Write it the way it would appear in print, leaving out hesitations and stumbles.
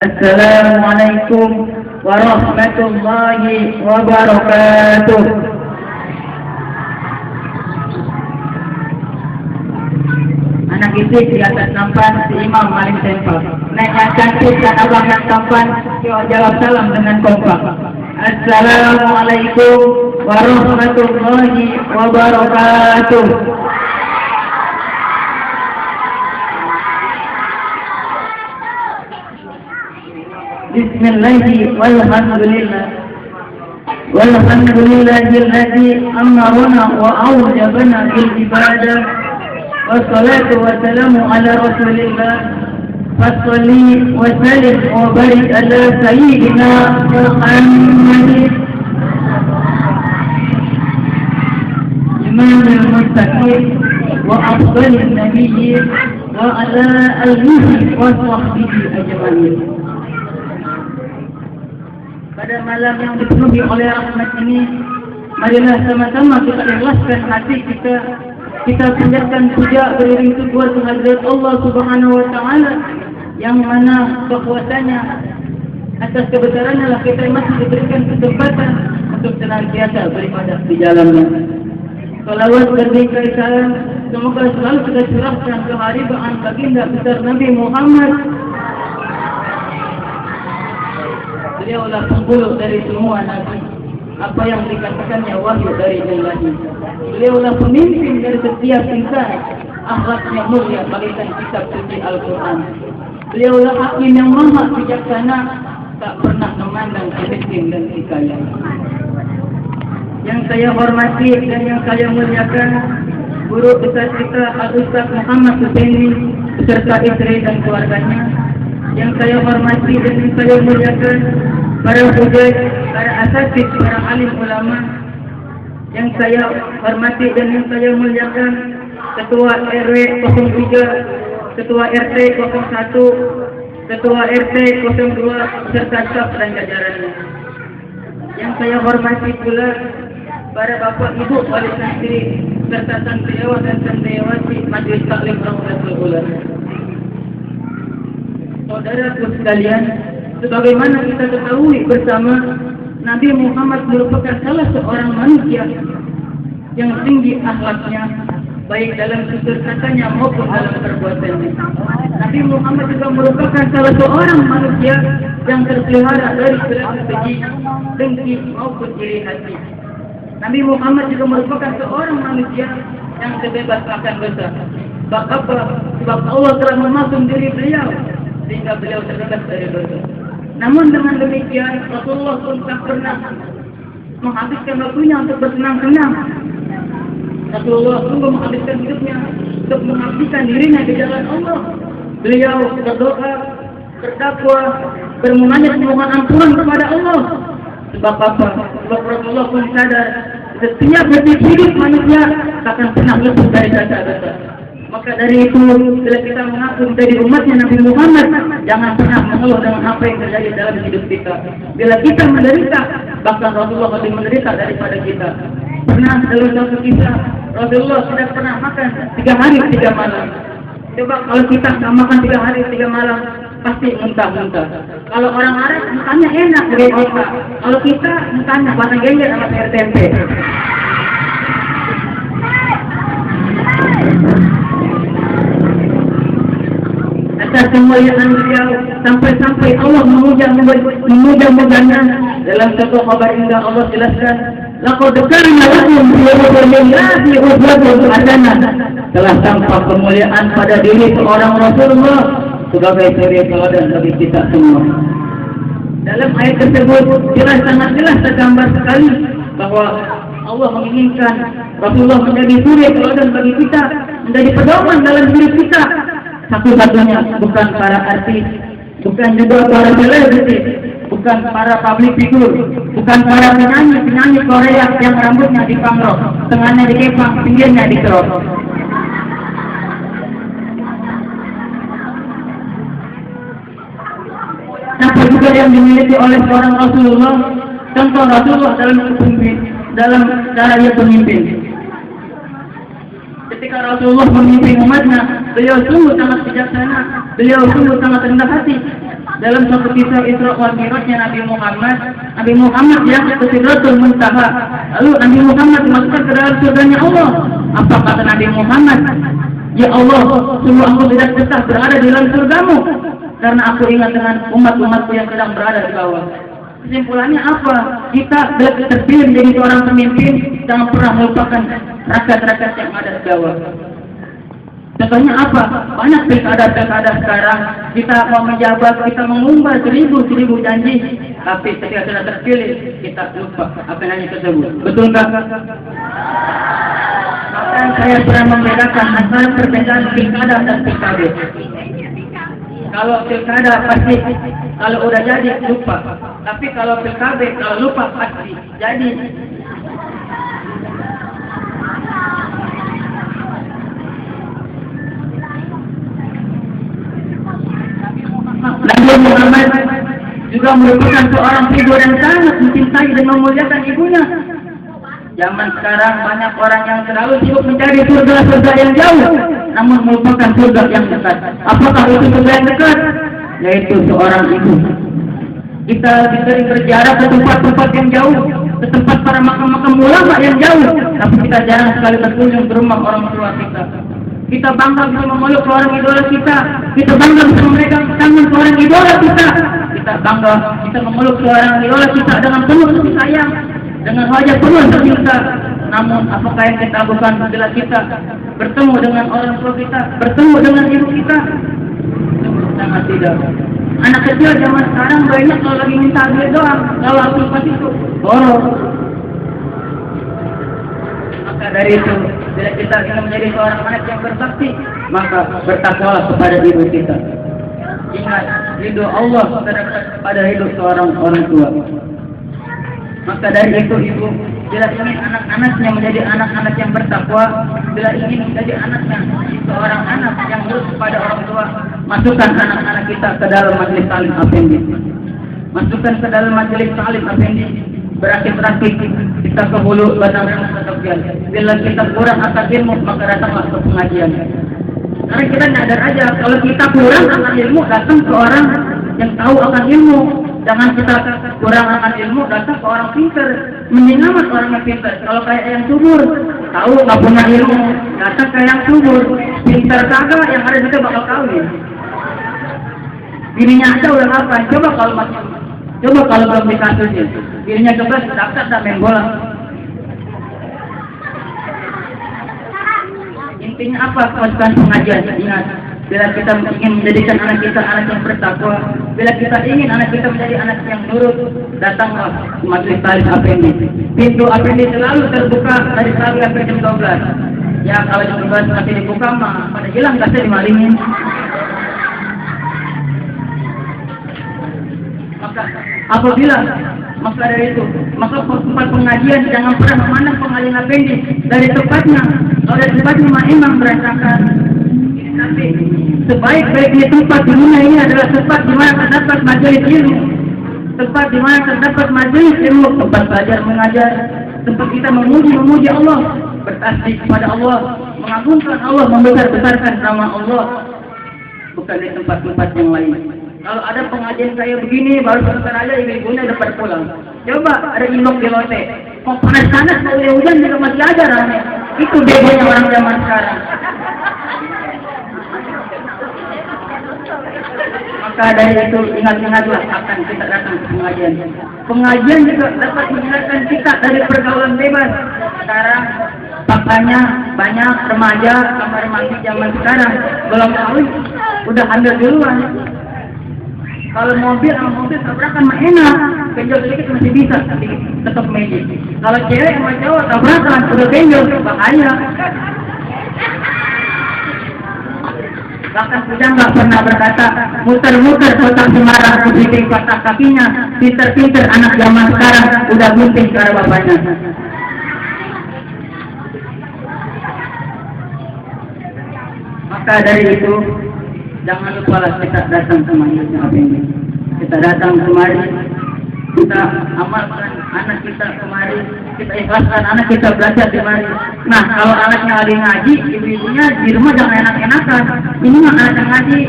Assalamualaikum warahmatullahi wabarakatuh. Anak isi di atas nampan si imam paling tempel. Naik yang cantik dan abang yang tampan, jawab salam dengan kompak. Assalamualaikum warahmatullahi wabarakatuh. Bismillahi walhamdulillah walhamdulillahilladzi amarna wa awjabana bil ibadah wassalatu wassalamu ala rasulillah fassalli wa sallim wa barik ala sayyidina Muhammad imamil muttaqin wa afdalin nabiyyin wa ala alihi wa sahbihi ajma'in. Pada malam yang dipenuhi oleh rahmat ini, marilah sama-sama kita ikhlaskan hati kita. Kita panjatkan puja beriring syukur kehadirat Allah Subhanahu wa taala yang mana kekuasaannya atas kebesarannya lah kita masih diberikan kesempatan untuk senantiasa beribadah di jalannya. Salawat dan salam semoga selalu kita curahkan ke haribaan baginda besar Nabi Muhammad. Beliaulah penghulu dari semua nabi. Apa yang dikatakannya wahyu dari Ilahi. Beliaulah pemimpin dari setiap insan. Akhlaknya mulia bagaikan kitab suci Al-Quran. Beliaulah hakim yang maha bijaksana, tak pernah memandang miskin dan si kaya. Yang saya hormati dan yang saya muliakan, guru besar kita Al-Ustaz Muhammad Husaini beserta istri dan keluarganya. Yang saya hormati dan yang saya muliakan, para hujjah, para asatidz, para alim ulama. Yang saya hormati dan yang saya muliakan, Ketua RW 03, Ketua RT 01, Ketua RT 02 serta staf dan jajarannya. Yang saya hormati pula para bapak ibu wali santri serta santriawan dan santriawati Majelis Taklim Raudatul Ulama. Saudaraku sekalian, sebagaimana kita ketahui bersama, Nabi Muhammad merupakan salah seorang manusia yang tinggi akhlaknya, baik dalam tutur katanya maupun dalam perbuatannya. Nabi Muhammad juga merupakan salah seorang manusia yang terpelihara dari segala segi dengki maupun iri hati. Nabi Muhammad juga merupakan seorang manusia yang terbebas akan dosa. Sebab Allah telah memasung diri beliau sehingga beliau terbebas dari dosa. Namun dengan demikian Rasulullah pun tak pernah menghabiskan waktunya untuk bersenang-senang. Rasulullah sungguh menghabiskan hidupnya untuk mengabdikan dirinya di jalan Allah. Beliau berdoa, berdakwah, bermunajat memohon ampunan kepada Allah. Sebab apa? Sebab Rasulullah pun sadar setiap detik hidup manusia takkan pernah lepas dari dosa-dosa. Maka dari itu, bila kita mengaku menjadi umatnya Nabi Muhammad, jangan pernah mengeluh dengan apa yang terjadi dalam hidup kita. Bila kita menderita, bahkan Rasulullah lebih menderita daripada kita. Pernah dalam satu kisah, Rasulullah tidak pernah makan 3 hari 3 malam. Coba kalau kita tak makan 3 hari 3 malam, pasti muntah-muntah. Kalau orang Arab, makannya enak dari otak. Kalau kita, makannya batang gengger sama sayur tempe. Atas kemuliaan beliau sampai-sampai Allah memuja-mujanya dalam satu kabar indah. Allah jelaskan, laqad kana lakum fi rasulillahi uswatun hasanah. Telah tampak kemuliaan pada diri seorang Rasulullah sebagai suri teladan bagi kita semua. Dalam ayat tersebut sangat jelas tergambar sekali bahwa Allah menginginkan Rasulullah menjadi suri teladan bagi kita, menjadi pedoman dalam hidup kita. Satu-satunya, bukan para artis, bukan juga para selebriti, bukan para public figure, bukan para penyanyi Korea yang rambutnya dipangrok, tengahnya dikepang, pinggirnya dikerok. Apa juga yang dimiliki oleh seorang Rasulullah, contoh Rasulullah dalam cara ia pemimpin. Ketika Rasulullah memimpin umatnya, beliau sungguh sangat bijaksana, beliau sungguh sangat rendah hati. dalam satu kisah Isra wal Mi'rajnya Nabi Muhammad yang ke Sidratul Muntaha. Lalu Nabi Muhammad masuk ke dalam surganya Allah. Apa kata Nabi Muhammad? Ya Allah, sungguh aku tidak betah berada di dalam surgamu, karena aku ingat dengan umat-umatku yang sedang berada di bawah. Kesimpulannya apa? Kita terpilih menjadi seorang pemimpin, jangan pernah melupakan rakyat-rakyat yang ada di bawah. Contohnya apa? Banyak pilkada sekarang, kita mau menjabat, kita mengumbar seribu janji, tapi ketika sudah terpilih, kita lupa apa yang tersebut. Betul nggak? Maka saya pernah membedakan antara perbedaan pilkada dan pilkada. Kalau pilkada pasti, kalau udah jadi lupa. Tapi kalau pilkada, kalau lupa pasti jadi. Nabi Muhammad juga merupakan seorang figur yang sangat mencintai dan memuliakan ibunya. Zaman sekarang banyak orang yang terlalu sibuk mencari surga yang jauh, namun melupakan surga yang dekat. Apakah itu surga yang dekat? Yaitu seorang ibu. Kita sering berziarah ke tempat-tempat yang jauh, ke tempat para makam-makam ulama yang jauh, tapi kita jarang sekali berkunjung ke rumah orang tua kita. Kita bangga bisa memeluk seorang idola kita. Kita bangga bisa memegang tangan seorang idola kita. Kita bangga bisa memeluk seorang idola kita dengan penuh kasih sayang, dengan wajah penuh cinta. Namun apakah yang kita lakukan bila kita bertemu dengan orang tua kita, bertemu dengan ibu kita? Sangat tidak. Anak kecil zaman sekarang banyak kalau lagi minta duit doang, kalau aku pasti itu boros. Maka dari itu, bila kita ingin menjadi seorang anak yang berbakti, maka bertakwalah kepada ibu kita. Ingat, ridho Allah terdekat pada hidup seorang orang tua. Maka dari itu ibu, bila ingin anak-anaknya menjadi anak-anak yang bertakwa, bila ingin menjadi anaknya seorang anak yang nurut kepada orang tua, masukkan anak-anak kita ke dalam majelis talim Afendi. Masukkan ke dalam majelis talim Afendi. Berakit-rakit kita ke hulu badang ketepian. Bila kita kurang akan ilmu, maka datanglah ke pengajian. Karena kita nyadar aja, kalau kita kurang akan ilmu, datang ke orang yang tahu akan ilmu. Jangan kita kurang akan ilmu, datang ke orang pintar. Mending amat orang yang pintar. Kalau kayak yang subur, tahu nggak punya ilmu, datang ke yang subur. Pintar kagak, yang ada juga bakal kawin. Dirinya aja udah ngapain? Coba kalau belum dikasih, dirinya coba daftar dan main bola. Intinya apa? Masukkan pengajian. Ingat, bila kita ingin menjadikan anak kita anak yang bertakwa, bila kita ingin anak kita menjadi anak yang nurut, datanglah ke majelis talim Afendi. Pintu Afendi selalu terbuka dari pagi sampai jam 12. Ya kalau jam 12 masih dibuka mah pada hilang kasih dimalingin. Maka dari itu, maka tempat pengajian jangan pernah memandang pengajian Afendi dari tempatnya. Kalau dari tempatnya memang berantakan. Tapi sebaik-baiknya tempat di dunia ini adalah tempat di mana terdapat majelis ilmu, tempat di mana terdapat majelis ilmu, tempat belajar mengajar, tempat kita memuji Allah, bertasbih kepada Allah, mengagungkan Allah, membesar-besarkan nama Allah, bukan di tempat-tempat yang lain. Kalau ada pengajian kayak begini, baru sebentar aja ibu-ibunya udah pada pulang. Coba ada indok di lote, mau panas-panas, mau hujan juga masih aja rame. Itu begonya orang zaman sekarang. Maka dari itu ingat-ingatlah akan kita datang ke pengajian. Pengajian juga dapat mengingatkan kita dari pergaulan bebas. Sekarang faktanya banyak remaja kamar mandi zaman sekarang belum kawin udah ambil duluan. Kalau mobil sama mobil tabrakan mah enak, benjol sedikit masih bisa, tetap magic. Kalau cewek sama cowok tabrakan udah benjol, bahaya. Bahkan Kujang nggak pernah berkata, muter-muter kota Semarang, kubiting patah kakinya, pinter-pinter anak zaman sekarang, udah gunting ke arah bapaknya. Maka dari itu, jangan lupa kita datang ke majelis Afendi. Kita datang kemari, kita amalkan anak kita kemari, kita ikhlaskan anak kita belajar di mari. Nah, kalau anaknya lagi ngaji, ibu-ibunya di rumah jangan enak-enakan. Ini mah anak yang ngaji.